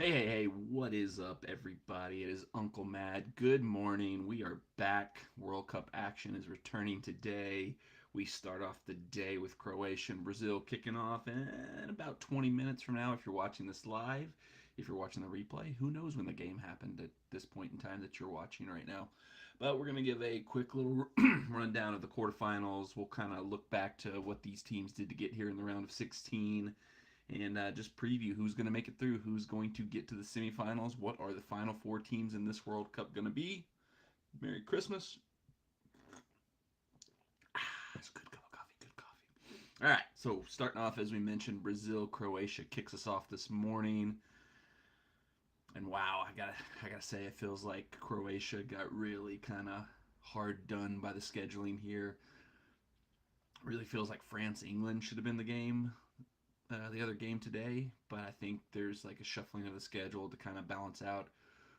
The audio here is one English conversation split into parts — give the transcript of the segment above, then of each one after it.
Hey, what is up, everybody? It is Uncle Mad. Good morning. We are back. World Cup action is returning today. We start off the day with Croatia and Brazil kicking off in about 20 minutes from now if you're watching this live. If you're watching the replay, who knows when the game happened at this point in time that you're watching right now. But we're going to give a quick little rundown of the quarterfinals. We'll kind of look back to what these teams did to get here in the round of 16 and just preview who's going to make it through, who's going to get to the semifinals, what are the final four teams in this World Cup going to be. Merry Christmas. It's good cup of coffee, good coffee. All right, so starting off, as we mentioned, Brazil, Croatia kicks us off this morning. And wow, I gotta say, it feels like Croatia got really kind of hard done by the scheduling here. Really feels like France England should have been the other game today, but I think there's like a shuffling of the schedule to kind of balance out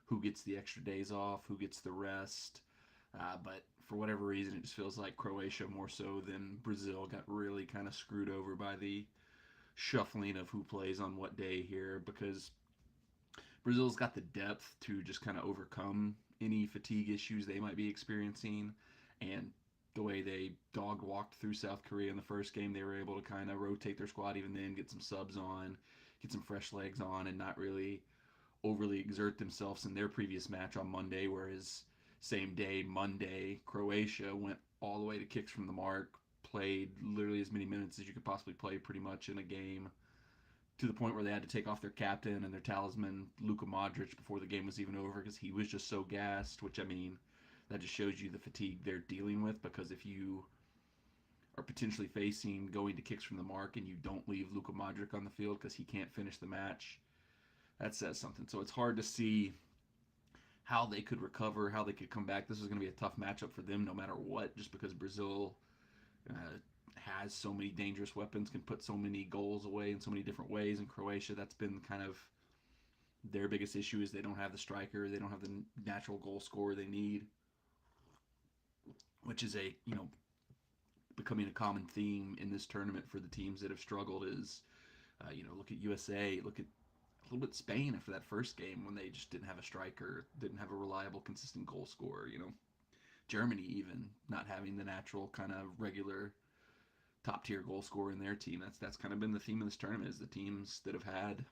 who gets the extra days off, who gets the rest. But for whatever reason, it just feels like Croatia more so than Brazil got really kind of screwed over by the shuffling of who plays on what day here because Brazil's got the depth to just kind of overcome any fatigue issues they might be experiencing. And the way they dog walked through South Korea in the first game, they were able to kind of rotate their squad even then, get some subs on, get some fresh legs on, and not really overly exert themselves in their previous match on Monday. Whereas, same day, Monday, Croatia went all the way to kicks from the mark, played literally as many minutes as you could possibly play pretty much in a game to the point where they had to take off their captain and their talisman, Luka Modric, before the game was even over because he was just so gassed, which, I mean, that just shows you the fatigue they're dealing with because if you are potentially facing going to kicks from the mark and you don't leave Luka Modric on the field because he can't finish the match, that says something. So it's hard to see how they could recover, how they could come back. This is going to be a tough matchup for them no matter what, just because Brazil has so many dangerous weapons, can put so many goals away in so many different ways. In Croatia, that's been kind of their biggest issue is they don't have the striker, they don't have the natural goal scorer they need, which is becoming a common theme in this tournament for the teams that have struggled. Is look at USA, look at a little bit Spain after that first game when they just didn't have a striker, didn't have a reliable, consistent goal scorer. Germany even not having the natural kind of regular top tier goal scorer in their team. That's kind of been the theme of this tournament is the teams that have had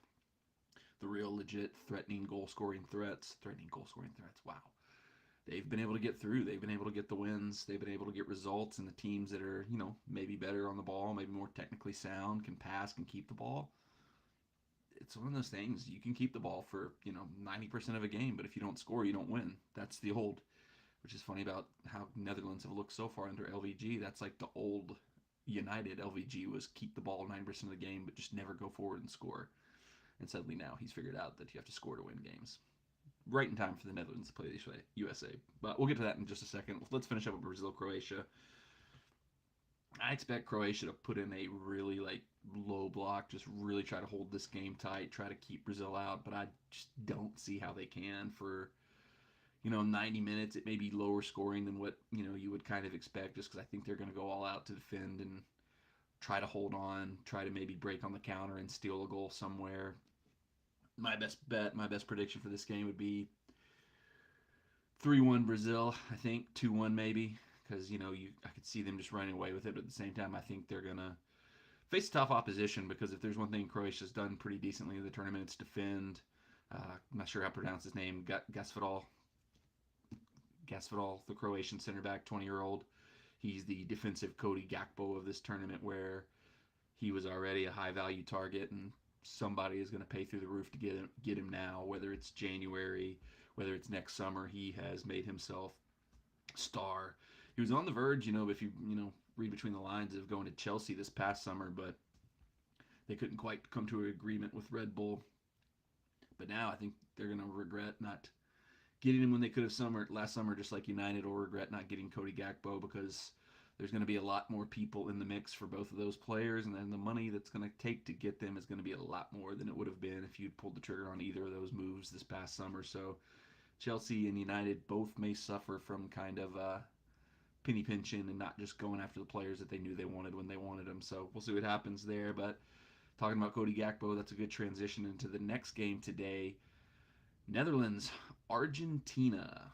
the real legit threatening goal scoring threats. Wow. They've been able to get through. They've been able to get the wins. They've been able to get results. And the teams that are, maybe better on the ball, maybe more technically sound, can pass, can keep the ball. It's one of those things. You can keep the ball for, 90% of a game, but if you don't score, you don't win. That's the old, which is funny about how Netherlands have looked so far under LVG. That's like the old United LVG was keep the ball 9% of the game, but just never go forward and score. And suddenly now he's figured out that you have to score to win games. Right in time for the Netherlands to play the USA. But we'll get to that in just a second. Let's finish up with Brazil, Croatia. I expect Croatia to put in a really low block, just really try to hold this game tight, try to keep Brazil out, but I just don't see how they can for 90 minutes. It may be lower scoring than what you would kind of expect, just because I think they're going to go all out to defend and try to hold on, try to maybe break on the counter and steal a goal somewhere. My best bet, my best prediction for this game would be 3-1 Brazil. I think 2-1 maybe, because I could see them just running away with it. But at the same time, I think they're gonna face tough opposition because if there's one thing Croatia's done pretty decently in the tournament, it's defend. I'm not sure how to pronounce his name. Gasvidal, the Croatian center back, 20-year-old. He's the defensive Cody Gakpo of this tournament, where he was already a high value target, and somebody is going to pay through the roof to get him now. Whether it's January, whether it's next summer, he has made himself star. He was on the verge, if you read between the lines, of going to Chelsea this past summer, but they couldn't quite come to an agreement with Red Bull. But now I think they're going to regret not getting him when they could have last summer, just like United, or regret not getting Cody Gakpo because there's going to be a lot more people in the mix for both of those players, and then the money that's going to take to get them is going to be a lot more than it would have been if you'd pulled the trigger on either of those moves this past summer. So Chelsea and United both may suffer from kind of penny pinching and not just going after the players that they knew they wanted when they wanted them. So we'll see what happens there. But Talking about Cody Gakpo, that's a good transition into the next game today. Netherlands, Argentina.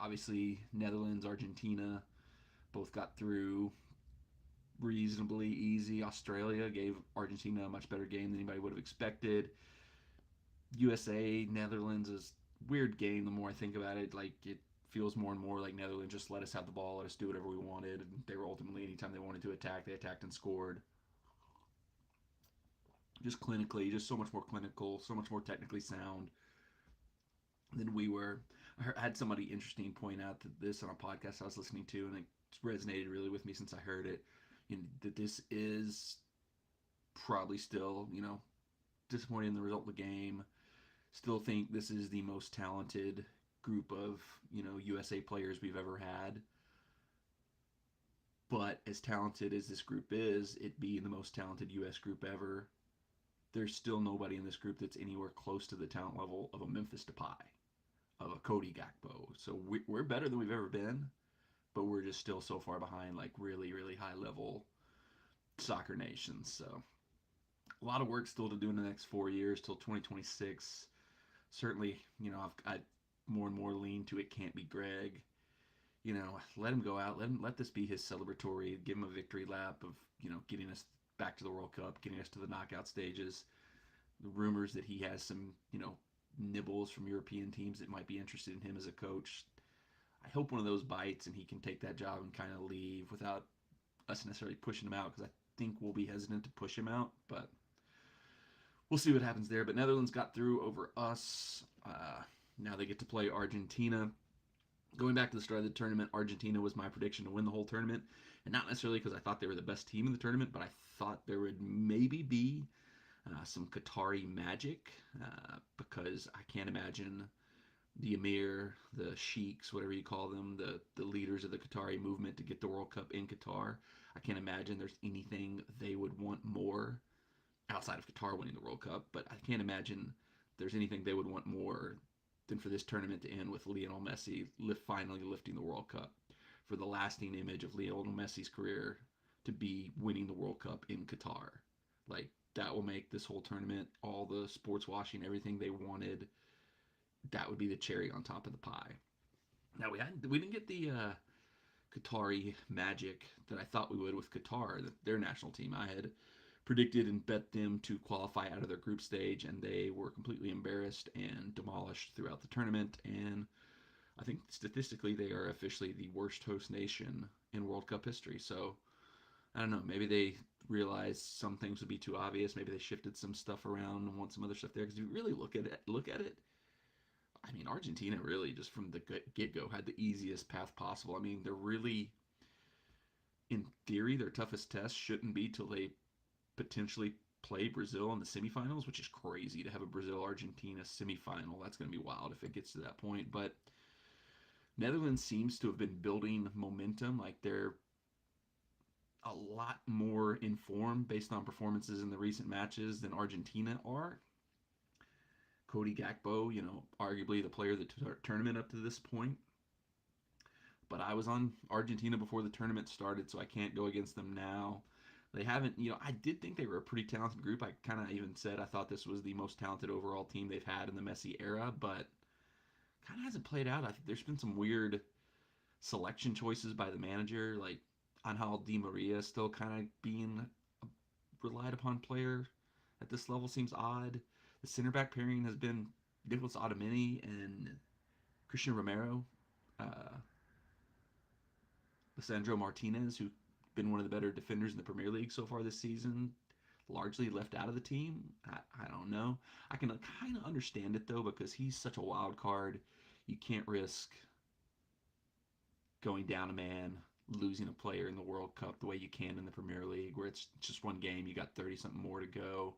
Obviously, Netherlands, Argentina both got through reasonably easy. Australia gave Argentina a much better game than anybody would have expected. USA, Netherlands is weird game the more I think about it. Like, it feels more and more like Netherlands just let us have the ball, let us do whatever we wanted. And they were ultimately, anytime they wanted to attack, they attacked and scored. Just clinically, just so much more clinical, so much more technically sound than we were. I had somebody interesting point out that this on a podcast I was listening to, and it resonated really with me since I heard it. That this is probably still, disappointing in the result of the game. Still think this is the most talented group of, USA players we've ever had. But as talented as this group is, it being the most talented US group ever, there's still nobody in this group that's anywhere close to the talent level of a Memphis Depay, of a Cody Gakpo. So we're better than we've ever been, but we're just still so far behind, like, really, really high level soccer nations. So a lot of work still to do in the next 4 years till 2026. Certainly, I more and more lean to it can't be Greg. Let him go out. Let this be his celebratory. Give him a victory lap of getting us back to the World Cup, getting us to the knockout stages. The rumors that he has some nibbles from European teams that might be interested in him as a coach. I hope one of those bites and he can take that job and kind of leave without us necessarily pushing him out, because I think we'll be hesitant to push him out, but we'll see what happens there. But Netherlands got through over us. Now they get to play Argentina. Going back to the start of the tournament, Argentina was my prediction to win the whole tournament. And not necessarily because I thought they were the best team in the tournament, but I thought there would maybe be some Qatari magic, because I can't imagine the Emir, the Sheiks, whatever you call them, the leaders of the Qatari movement to get the World Cup in Qatar. I can't imagine there's anything they would want more outside of Qatar winning the World Cup, but I can't imagine there's anything they would want more than for this tournament to end with Lionel Messi finally lifting the World Cup, for the lasting image of Lionel Messi's career to be winning the World Cup in Qatar. Like, that will make this whole tournament, all the sports washing, everything they wanted, that would be the cherry on top of the pie. Now, we didn't get the Qatari magic that I thought we would with Qatar, their national team. I had predicted and bet them to qualify out of their group stage, and they were completely embarrassed and demolished throughout the tournament. And I think statistically they are officially the worst host nation in World Cup history. So I don't know, maybe they realized some things would be too obvious. Maybe they shifted some stuff around and want some other stuff there. Because if you really look at it, I mean, Argentina really just from the get-go had the easiest path possible. I mean, they're really, in theory, their toughest test shouldn't be till they potentially play Brazil in the semifinals, which is crazy to have a Brazil-Argentina semifinal. That's going to be wild if it gets to that point. But Netherlands seems to have been building momentum. Like, they're a lot more informed based on performances in the recent matches than Argentina are. Cody Gakpo, arguably the player of the tournament up to this point. But I was on Argentina before the tournament started, so I can't go against them now. They haven't, I did think they were a pretty talented group. I kind of even said I thought this was the most talented overall team they've had in the Messi era, but kind of hasn't played out. I think there's been some weird selection choices by the manager, like Angel Di Maria still kind of being a relied upon player at this level seems odd. The center back pairing has been Nicolas Otamendi and Christian Romero. Uh, Lisandro Martinez, who's been one of the better defenders in the Premier League so far this season, largely left out of the team. I don't know. I can kind of understand it, though, because he's such a wild card. You can't risk going down a man, losing a player in the World Cup the way you can in the Premier League, where it's just one game, you got 30-something more to go.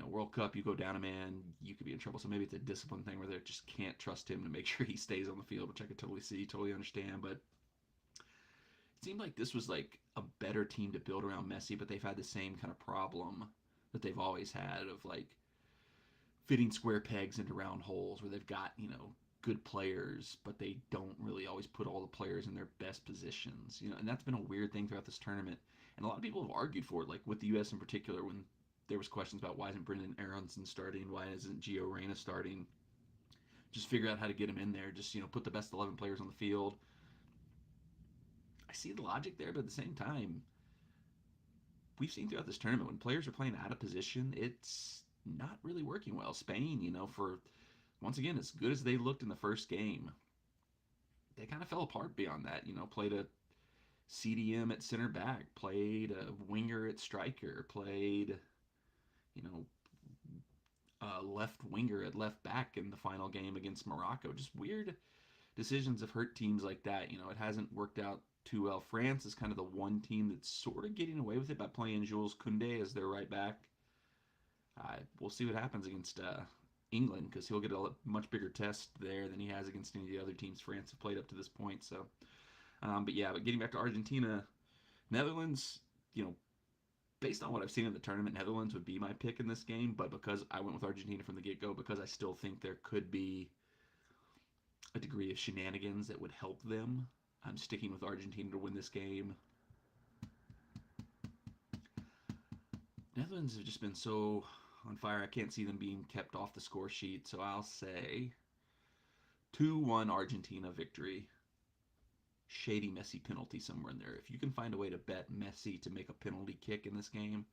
World Cup, you go down a man, you could be in trouble. So maybe it's a discipline thing where they just can't trust him to make sure he stays on the field, which I could totally see, totally understand. But it seemed like this was like a better team to build around Messi, but they've had the same kind of problem that they've always had of like fitting square pegs into round holes, where they've got, good players, but they don't really always put all the players in their best positions. And that's been a weird thing throughout this tournament. And a lot of people have argued for it, like with the U.S. in particular, when there was questions about why isn't Brendan Aronson starting, why isn't Gio Reyna starting. Just figure out how to get him in there. Just put the best 11 players on the field. I see the logic there, but at the same time, we've seen throughout this tournament when players are playing out of position, it's not really working well. Spain, for once again, as good as they looked in the first game, they kind of fell apart beyond that. Played a CDM at center back, played a winger at striker, played, you know, a left winger at left back in the final game against Morocco. Just weird decisions have hurt teams like that. It hasn't worked out too well. France is kind of the one team that's sort of getting away with it by playing Jules Koundé as their right back. We'll see what happens against England, because he'll get a much bigger test there than he has against any of the other teams France have played up to this point. So, but getting back to Argentina, Netherlands, based on what I've seen in the tournament, Netherlands would be my pick in this game. But because I went with Argentina from the get-go, because I still think there could be a degree of shenanigans that would help them, I'm sticking with Argentina to win this game. Netherlands have just been so on fire. I can't see them being kept off the score sheet. So I'll say 2-1 Argentina victory. Shady Messi penalty somewhere in there. If you can find a way to bet Messi to make a penalty kick in this game,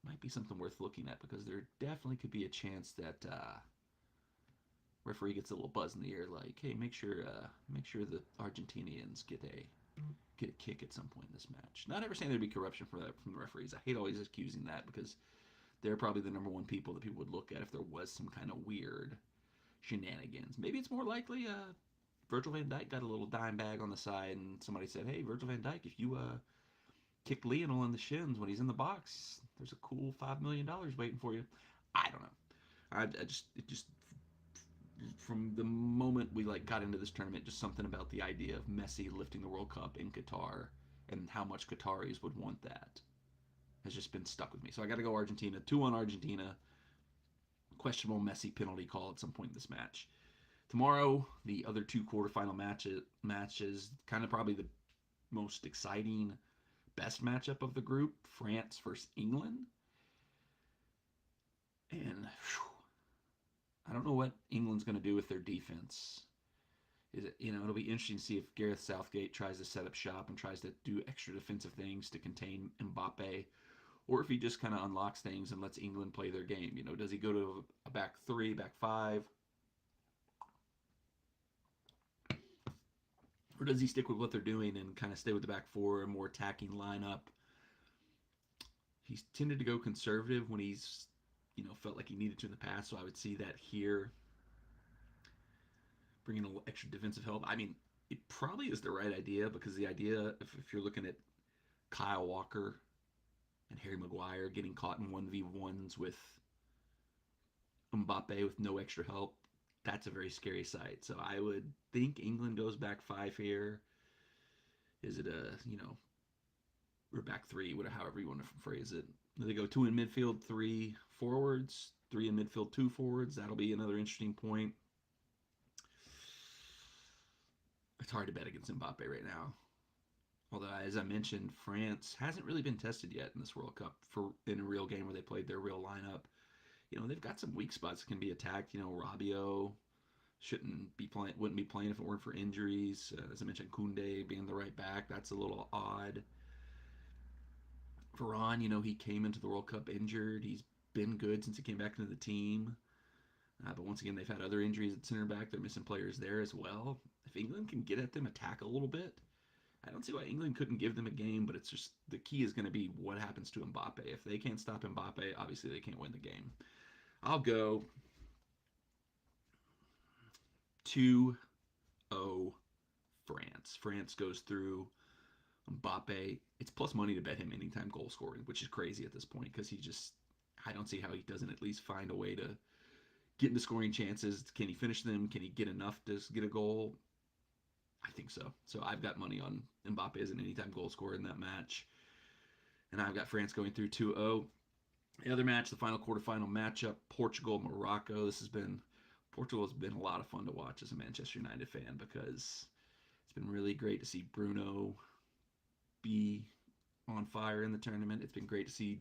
might be something worth looking at, because there definitely could be a chance that referee gets a little buzz in the ear, like, hey, make sure the Argentinians get a kick at some point in this match. Not ever saying there'd be corruption from the referees. I hate always accusing that, because they're probably the number one people that people would look at if there was some kind of weird shenanigans. Maybe it's more likely Virgil van Dijk got a little dime bag on the side, and somebody said, hey, Virgil van Dijk, if you kick Lionel in the shins when he's in the box, there's a cool $5 million waiting for you. I don't know. It just from the moment we got into this tournament, just something about the idea of Messi lifting the World Cup in Qatar and how much Qataris would want that has just been stuck with me. So I got to go Argentina. 2-1 Argentina. Questionable Messi penalty call at some point in this match. Tomorrow, the other two quarterfinal matches, kind of probably the most exciting, best matchup of the group, France versus England. And I don't know what England's going to do with their defense. It'll be interesting to see if Gareth Southgate tries to set up shop and tries to do extra defensive things to contain Mbappe, or if he just kind of unlocks things and lets England play their game. Does he go to a back three, back five? Or does he stick with what they're doing and kind of stay with the back four, a more attacking lineup? He's tended to go conservative when he's, felt like he needed to in the past, so I would see that here. Bringing a little extra defensive help. I mean, it probably is the right idea, because the idea, if you're looking at Kyle Walker and Harry Maguire getting caught in 1v1s with Mbappe with no extra help, that's a very scary sight. So I would think England goes back five here. Is it or back three, whatever, however you want to phrase it. They go 2 in midfield, 3 forwards, 3 in midfield, 2 forwards. That'll be another interesting point. It's hard to bet against Mbappe right now. Although, as I mentioned, France hasn't really been tested yet in this World Cup in a real game where they played their real lineup. They've got some weak spots that can be attacked. Rabiot wouldn't be playing if it weren't for injuries. As I mentioned, Koundé being the right back, that's a little odd. Varane, he came into the World Cup injured. He's been good since he came back into the team. But once again, they've had other injuries at center back. They're missing players there as well. If England can get at them, attack a little bit, I don't see why England couldn't give them a game, but it's just the key is going to be what happens to Mbappe. If they can't stop Mbappe, obviously they can't win the game. I'll go 2-0 France. France goes through. Mbappe, it's plus money to bet him anytime goal scoring, which is crazy at this point, because I don't see how he doesn't at least find a way to get into scoring chances. Can he finish them? Can he get enough to get a goal? I think so. So I've got money on Mbappe as an anytime goal scorer in that match. And I've got France going through 2-0. The other match, the final quarterfinal matchup, Portugal-Morocco. Portugal has been a lot of fun to watch as a Manchester United fan, because it's been really great to see Bruno be on fire in the tournament. It's been great to see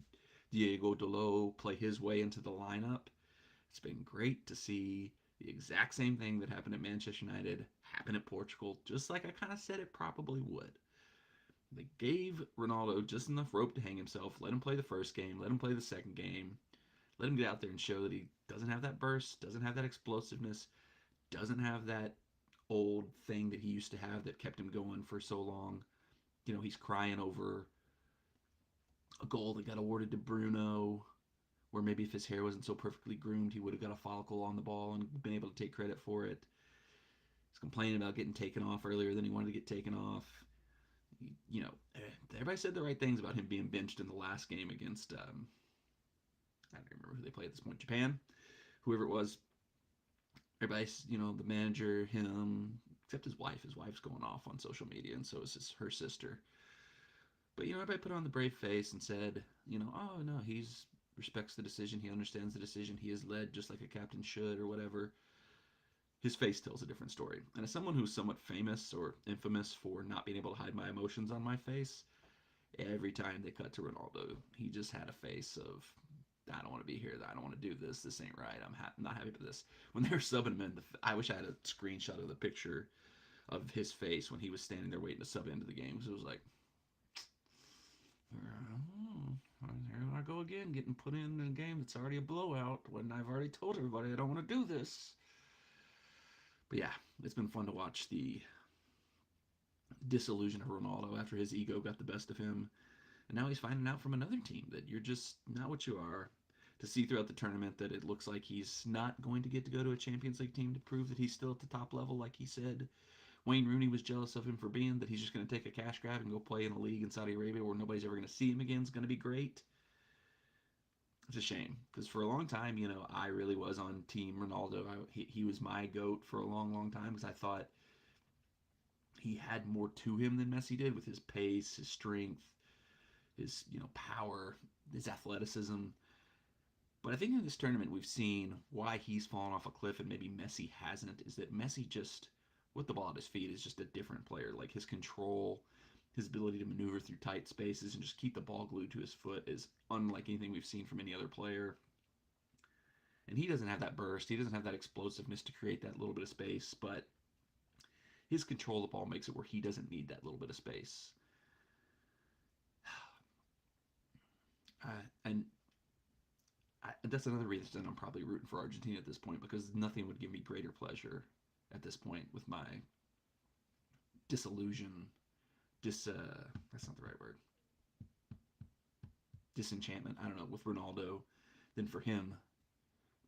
Diego Dalot play his way into the lineup. It's been great to see the exact same thing that happened at Manchester United happen at Portugal, just like I kind of said it probably would. They gave Ronaldo just enough rope to hang himself, let him play the first game, let him play the second game, let him get out there and show that he doesn't have that burst, doesn't have that explosiveness, doesn't have that old thing that he used to have that kept him going for so long. He's crying over a goal that got awarded to Bruno, where maybe if his hair wasn't so perfectly groomed, he would have got a follicle on the ball and been able to take credit for it. He's complaining about getting taken off earlier than he wanted to get taken off. Everybody said the right things about him being benched in the last game against, I don't remember who they played at this point, Japan, whoever it was. Everybody's, the manager, him, except his wife. His wife's going off on social media, and so is her sister. But, everybody put on the brave face and said, oh, no, he's respects the decision. He understands the decision. He is led just like a captain should or whatever. His face tells a different story. And as someone who's somewhat famous or infamous for not being able to hide my emotions on my face, every time they cut to Ronaldo, he just had a face of, I don't want to be here. I don't want to do this. This ain't right. I'm not happy with this. When they were subbing him in, I wish I had a screenshot of the picture of his face when he was standing there waiting to sub into the game. Because it was like, here I go again, getting put in a game that's already a blowout when I've already told everybody I don't want to do this. But yeah, it's been fun to watch the disillusion of Ronaldo after his ego got the best of him. And now he's finding out from another team that you're just not what you are. To see throughout the tournament that it looks like he's not going to get to go to a Champions League team to prove that he's still at the top level like he said Wayne Rooney was jealous of him for being, that he's just going to take a cash grab and go play in a league in Saudi Arabia where nobody's ever going to see him again is going to be great. It's a shame because for a long time, I really was on Team Ronaldo. He was my GOAT for a long, long time because I thought he had more to him than Messi did with his pace, his strength, his power, his athleticism. But I think in this tournament we've seen why he's fallen off a cliff and maybe Messi hasn't, is that Messi just, with the ball at his feet, is just a different player. Like his control, his ability to maneuver through tight spaces and just keep the ball glued to his foot is unlike anything we've seen from any other player. And he doesn't have that burst. He doesn't have that explosiveness to create that little bit of space, but his control of the ball makes it where he doesn't need that little bit of space. And that's another reason I'm probably rooting for Argentina at this point, because nothing would give me greater pleasure at this point with my disillusion. That's not the right word. Disenchantment, I don't know, with Ronaldo than for him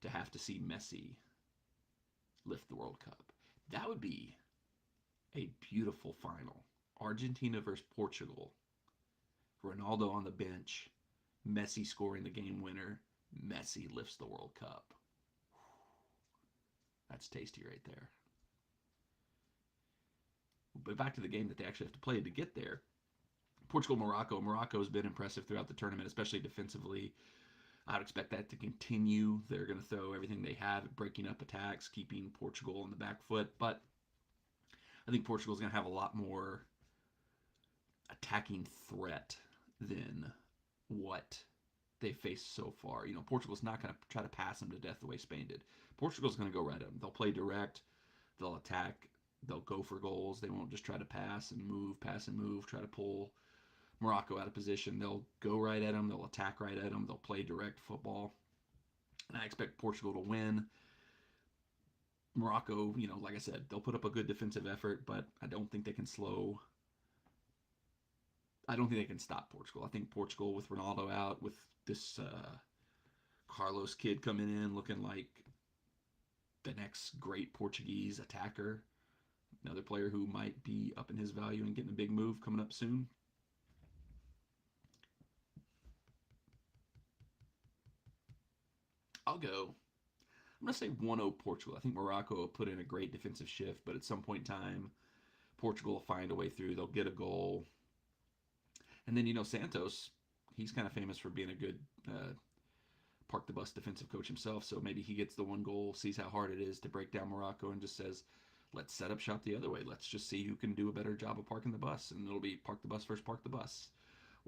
to have to see Messi lift the World Cup. That would be a beautiful final. Argentina versus Portugal. Ronaldo on the bench. Messi scoring the game winner. Messi lifts the World Cup. That's tasty right there. But back to the game that they actually have to play to get there. Portugal-Morocco. Morocco has been impressive throughout the tournament, especially defensively. I'd expect that to continue. They're going to throw everything they have at breaking up attacks, keeping Portugal on the back foot. But I think Portugal's going to have a lot more attacking threat than what they faced so far. Portugal's not going to try to pass them to death the way Spain did. Portugal's going to go right at them. They'll play direct. They'll attack. They'll go for goals. They won't just try to pass and move, try to pull Morocco out of position. They'll go right at them. They'll attack right at them. They'll play direct football. And I expect Portugal to win. Morocco, like I said, they'll put up a good defensive effort, but I don't think they can stop Portugal. I think Portugal, with Ronaldo out, with this Carlos kid coming in looking like the next great Portuguese attacker, another player who might be up in his value and getting a big move coming up soon. I'm going to say 1-0 Portugal. I think Morocco will put in a great defensive shift, but at some point in time, Portugal will find a way through. They'll get a goal. And then, Santos, he's kind of famous for being a good park the bus defensive coach himself. So maybe he gets the one goal, sees how hard it is to break down Morocco, and just says, let's set up shop the other way. Let's just see who can do a better job of parking the bus. And it'll be park the bus first, park the bus.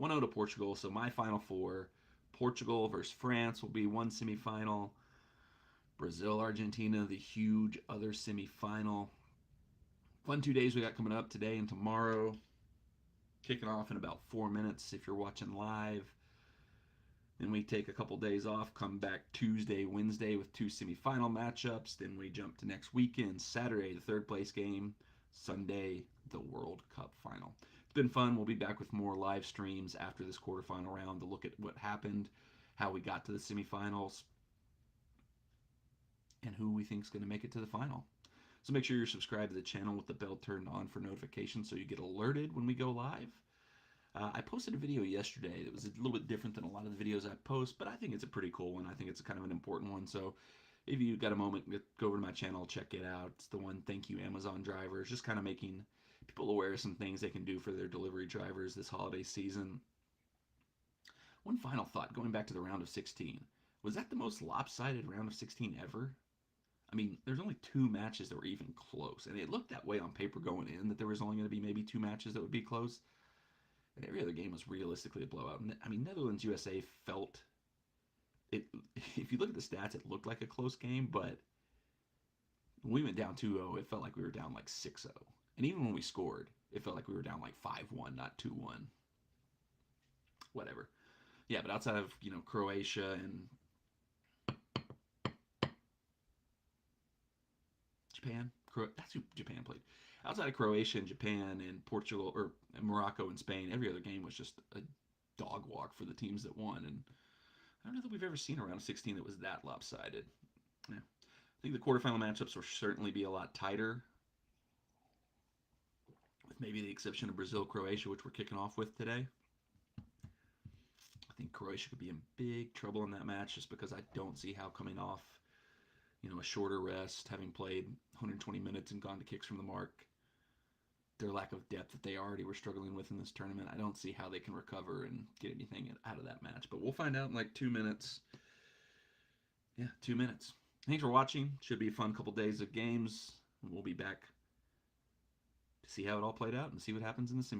1-0 to Portugal. So my final four: Portugal versus France will be one semifinal. Brazil, Argentina, the huge other semifinal. Fun 2 days we got coming up today and tomorrow. Kicking off in about 4 minutes if you're watching live. Then we take a couple days off, come back Tuesday, Wednesday with two semifinal matchups. Then we jump to next weekend, Saturday, the third place game, Sunday, the World Cup final. It's been fun. We'll be back with more live streams after this quarterfinal round to look at what happened, how we got to the semifinals, and who we think is going to make it to the final. So make sure you're subscribed to the channel with the bell turned on for notifications so you get alerted when we go live. I posted a video yesterday that was a little bit different than a lot of the videos I post, but I think it's a pretty cool one. I think it's kind of an important one. So if you got a moment, go over to my channel, check it out. It's the one, thank you Amazon drivers, just kind of making people aware of some things they can do for their delivery drivers this holiday season. One final thought, going back to the round of 16. Was that the most lopsided round of 16 ever? I mean, there's only two matches that were even close, and it looked that way on paper going in, that there was only going to be maybe two matches that would be close. And every other game was realistically a blowout. I mean, Netherlands USA felt it. If you look at the stats, it looked like a close game, but when we went down 2-0, it felt like we were down like 6-0. And even when we scored, it felt like we were down like 5-1, not 2-1. Whatever. Yeah, but outside of, Croatia and Japan. That's who Japan played. Outside of Croatia and Japan and Portugal or Morocco and Spain, every other game was just a dog walk for the teams that won. And I don't know that we've ever seen a round of 16 that was that lopsided. Yeah. I think the quarterfinal matchups will certainly be a lot tighter, with maybe the exception of Brazil, Croatia, which we're kicking off with today. I think Croatia could be in big trouble in that match just because I don't see how coming off a shorter rest, having played 120 minutes and gone to kicks from the mark, their lack of depth that they already were struggling with in this tournament, I don't see how they can recover and get anything out of that match. But we'll find out in like 2 minutes. Yeah, 2 minutes. Thanks for watching. Should be a fun couple days of games. We'll be back to see how it all played out and see what happens in the semi.